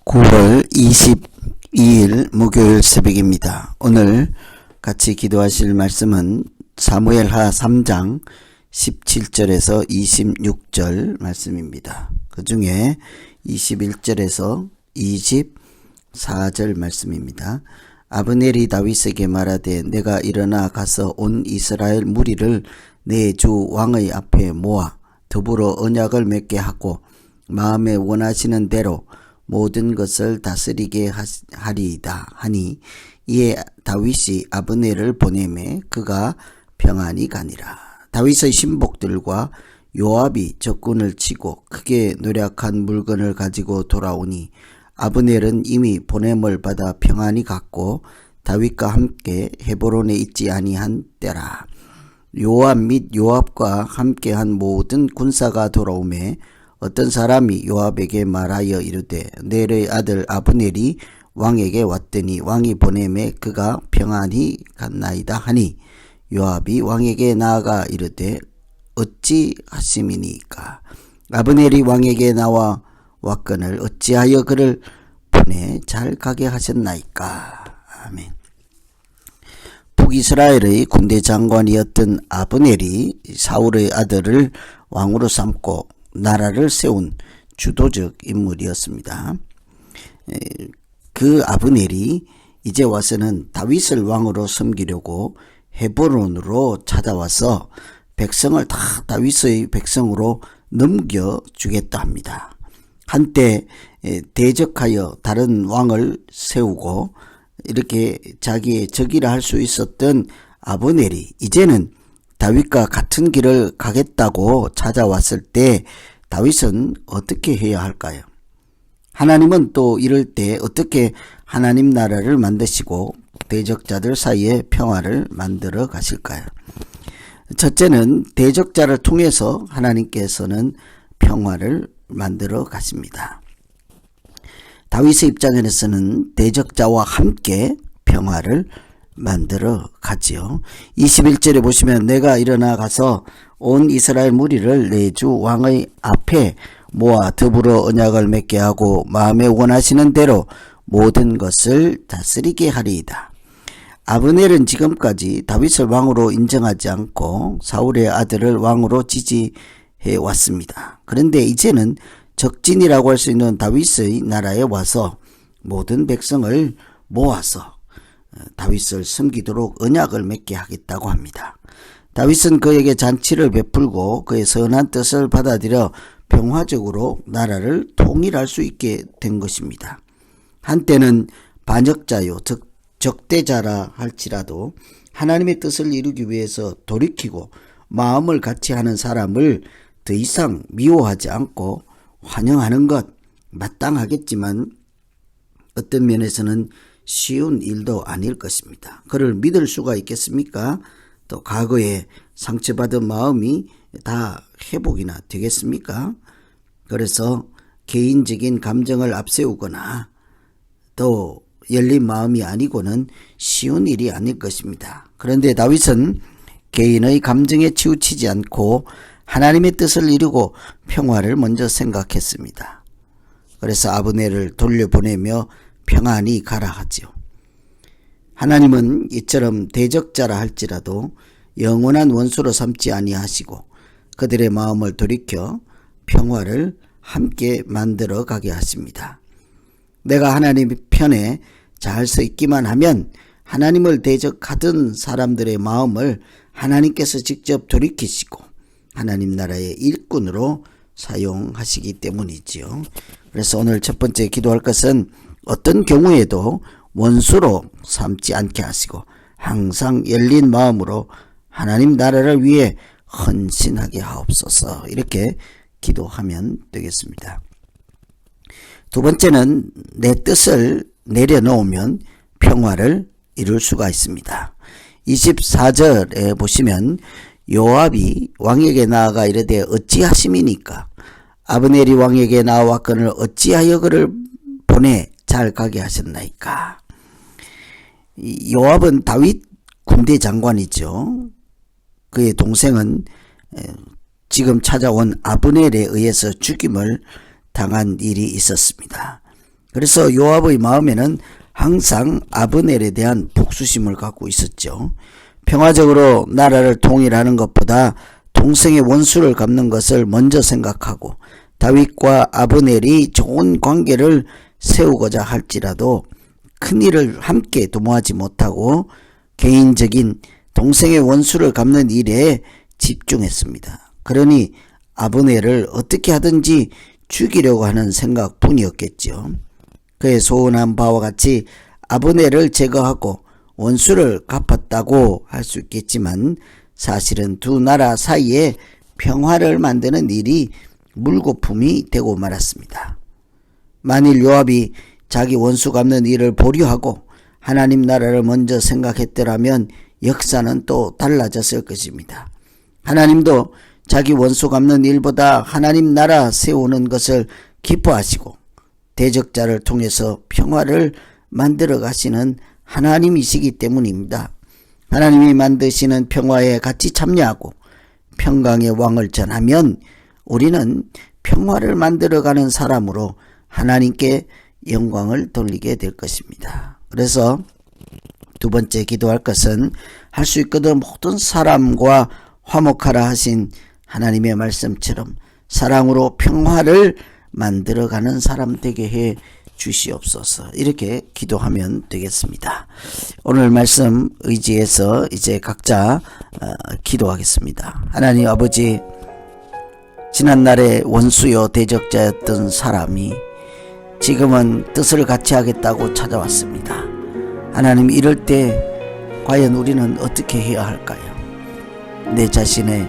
9월 22일 목요일 새벽입니다. 오늘 같이 기도하실 말씀은 사무엘하 3장 17절에서 26절 말씀입니다. 그 중에 21절에서 24절 말씀입니다. 아브넬이 다윗에게 말하되 내가 일어나 가서 온 이스라엘 무리를 내 주 왕의 앞에 모아 더불어 언약을 맺게 하고 마음에 원하시는 대로 모든 것을 다스리게 하리이다 하니 이에 다윗이 아브넬을 보내매 그가 평안히 가니라. 다윗의 신복들과 요압이 적군을 치고 크게 노력한 물건을 가지고 돌아오니 아브넬은 이미 보냄을 받아 평안히 갔고 다윗과 함께 헤브론에 있지 아니한 때라. 요압 및 요압과 함께한 모든 군사가 돌아오매 어떤 사람이 요압에게 말하여 이르되 넬의 아들 아브넬이 왕에게 왔더니 왕이 보내매 그가 평안히 갔나이다 하니 요압이 왕에게 나아가 이르되 어찌 하심이니까 아브넬이 왕에게 나와 왔거늘 어찌하여 그를 보내 잘 가게 하셨나이까. 아멘. 북이스라엘의 군대 장관이었던 아브넬이 사울의 아들을 왕으로 삼고 나라를 세운 주도적 인물이었습니다. 그 아브넬이 이제 와서는 다윗을 왕으로 섬기려고 헤브론으로 찾아와서 백성을 다 다윗의 백성으로 넘겨주겠다 합니다. 한때 대적하여 다른 왕을 세우고 이렇게 자기의 적이라 할 수 있었던 아브넬이 이제는 다윗과 같은 길을 가겠다고 찾아왔을 때 다윗은 어떻게 해야 할까요? 하나님은 또 이럴 때 어떻게 하나님 나라를 만드시고 대적자들 사이에 평화를 만들어 가실까요? 첫째는 대적자를 통해서 하나님께서는 평화를 만들어 가십니다. 다윗의 입장에서는 대적자와 함께 평화를 만들어 가지요. 21절에 보시면 내가 일어나 가서 온 이스라엘 무리를 내 주 왕의 앞에 모아 더불어 언약을 맺게 하고 마음에 원하시는 대로 모든 것을 다스리게 하리이다. 아브넬은 지금까지 다윗을 왕으로 인정하지 않고 사울의 아들을 왕으로 지지해 왔습니다. 그런데 이제는 적진이라고 할 수 있는 다윗의 나라에 와서 모든 백성을 모아서 다윗을 섬기도록 언약을 맺게 하겠다고 합니다. 다윗은 그에게 잔치를 베풀고 그의 선한 뜻을 받아들여 평화적으로 나라를 통일할 수 있게 된 것입니다. 한때는 반역자요 적대자라 할지라도 하나님의 뜻을 이루기 위해서 돌이키고 마음을 같이 하는 사람을 더 이상 미워하지 않고 환영하는 것 마땅하겠지만 어떤 면에서는 쉬운 일도 아닐 것입니다. 그를 믿을 수가 있겠습니까? 또 과거에 상처받은 마음이 다 회복이나 되겠습니까? 그래서 개인적인 감정을 앞세우거나 또 열린 마음이 아니고는 쉬운 일이 아닐 것입니다. 그런데 다윗은 개인의 감정에 치우치지 않고 하나님의 뜻을 이루고 평화를 먼저 생각했습니다. 그래서 아브넬을 돌려보내며 평안히 가라 하지요. 하나님은 이처럼 대적자라 할지라도 영원한 원수로 삼지 아니하시고 그들의 마음을 돌이켜 평화를 함께 만들어 가게 하십니다. 내가 하나님 편에 잘 서 있기만 하면 하나님을 대적하던 사람들의 마음을 하나님께서 직접 돌이키시고 하나님 나라의 일꾼으로 사용하시기 때문이지요. 그래서 오늘 첫 번째 기도할 것은 어떤 경우에도 원수로 삼지 않게 하시고 항상 열린 마음으로 하나님 나라를 위해 헌신하게 하옵소서 이렇게 기도하면 되겠습니다. 두 번째는 내 뜻을 내려놓으면 평화를 이룰 수가 있습니다. 24절에 보시면 요압이 왕에게 나아가 이르되 어찌하심이니까 아브넬이 왕에게 나아왔거늘 어찌하여 그를 보내 잘 가게 하셨나이까. 요압은 다윗 군대 장관이죠. 그의 동생은 지금 찾아온 아브넬에 의해서 죽임을 당한 일이 있었습니다. 그래서 요압의 마음에는 항상 아브넬에 대한 복수심을 갖고 있었죠. 평화적으로 나라를 통일하는 것보다 동생의 원수를 갚는 것을 먼저 생각하고 다윗과 아브넬이 좋은 관계를 세우고자 할지라도 큰일을 함께 도모하지 못하고 개인적인 동생의 원수를 갚는 일에 집중했습니다. 그러니 아브넬을 어떻게 하든지 죽이려고 하는 생각뿐이었겠지요. 그의 소원한 바와 같이 아브넬을 제거하고 원수를 갚았다고 할 수 있겠지만 사실은 두 나라 사이에 평화를 만드는 일이 물거품이 되고 말았습니다. 만일 요압이 자기 원수 갚는 일을 보류하고 하나님 나라를 먼저 생각했더라면 역사는 또 달라졌을 것입니다. 하나님도 자기 원수 갚는 일보다 하나님 나라 세우는 것을 기뻐하시고 대적자를 통해서 평화를 만들어 가시는 하나님이시기 때문입니다. 하나님이 만드시는 평화에 같이 참여하고 평강의 왕을 전하면 우리는 평화를 만들어가는 사람으로 하나님께 영광을 돌리게 될 것입니다. 그래서 두 번째 기도할 것은 할 수 있거든 모든 사람과 화목하라 하신 하나님의 말씀처럼 사랑으로 평화를 만들어가는 사람 되게 해 주시옵소서. 이렇게 기도하면 되겠습니다. 오늘 말씀 의지해서 이제 각자 기도하겠습니다. 하나님 아버지, 지난날에 원수요 대적자였던 사람이 지금은 뜻을 같이 하겠다고 찾아왔습니다. 하나님, 이럴 때 과연 우리는 어떻게 해야 할까요? 내 자신의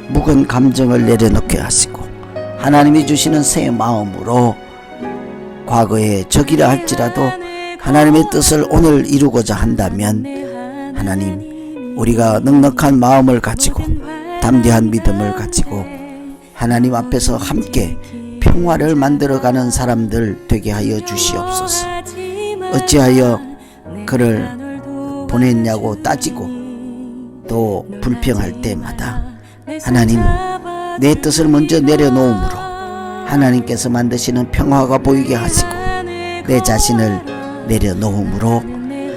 묵은 감정을 내려놓게 하시고 하나님이 주시는 새 마음으로 과거에 적이라 할지라도 하나님의 뜻을 오늘 이루고자 한다면 하나님, 우리가 넉넉한 마음을 가지고 담대한 믿음을 가지고 하나님 앞에서 함께 평화를 만들어가는 사람들 되게 하여 주시옵소서. 어찌하여 그를 보냈냐고 따지고 또 불평할 때마다 하나님, 내 뜻을 먼저 내려놓음으로 하나님께서 만드시는 평화가 보이게 하시고 내 자신을 내려놓음으로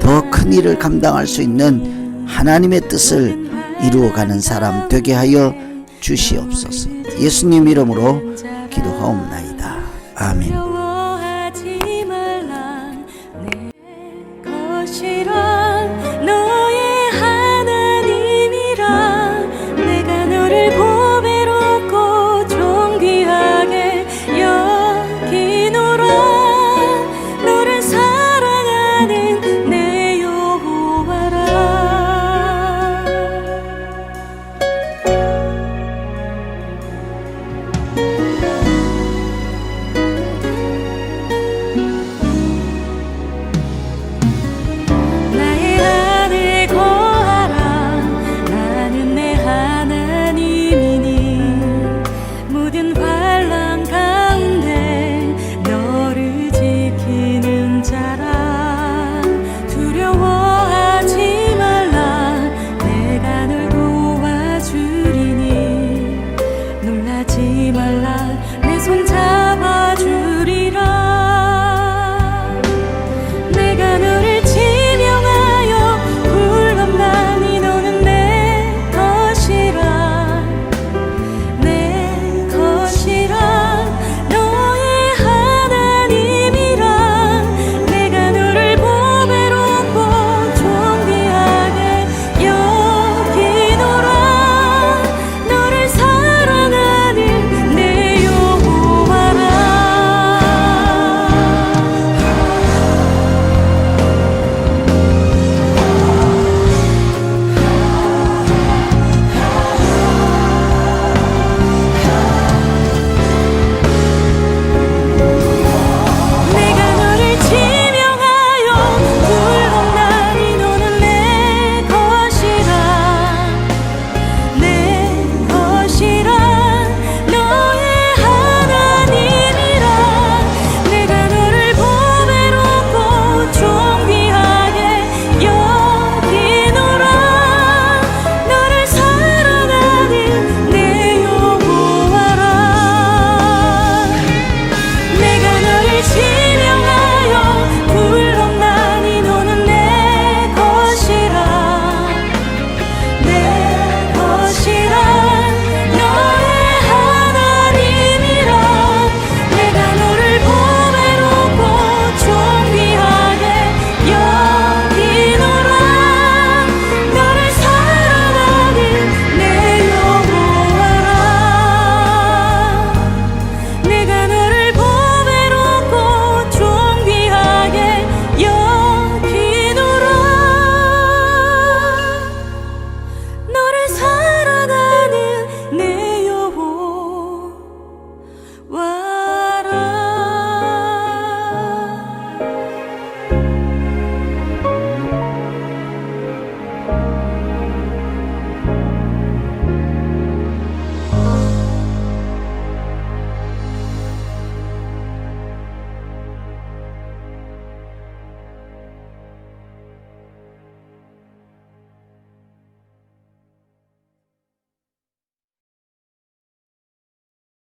더 큰 일을 감당할 수 있는 하나님의 뜻을 이루어가는 사람 되게 하여 주시옵소서. 예수님 이름으로 기도하옵나이다. 아멘.